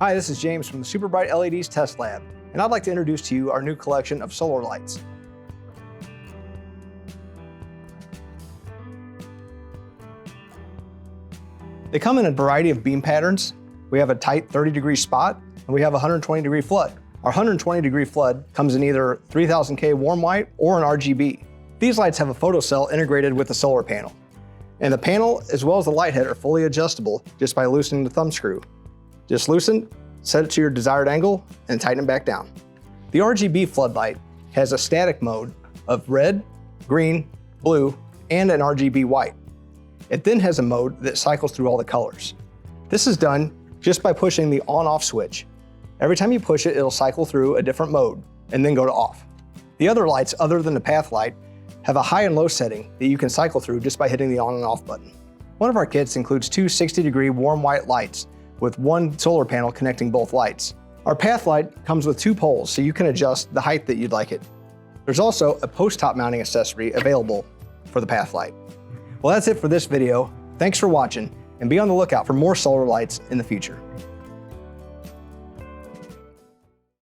Hi, this is James from the Super Bright LEDs Test Lab, and I'd like to introduce to you our new collection of solar lights. They come in a variety of beam patterns. We have a tight 30-degree spot, and we have a 120-degree flood. Our 120-degree flood comes in either 3000K warm white or an RGB. These lights have a photocell integrated with the solar panel. And the panel, as well as the light head, are fully adjustable just by loosening the thumb screw. Just loosen, set it to your desired angle, and tighten it back down. The RGB floodlight has a static mode of red, green, blue, and an RGB white. It then has a mode that cycles through all the colors. This is done just by pushing the on-off switch. Every time you push it, it'll cycle through a different mode and then go to off. The other lights, other than the path light, have a high and low setting that you can cycle through just by hitting the on and off button. One of our kits includes two 60-degree warm white lights with one solar panel connecting both lights. Our path light comes with two poles, so you can adjust the height that you'd like it. There's also a post-top mounting accessory available for the path light. Well, that's it for this video. Thanks for watching, and be on the lookout for more solar lights in the future.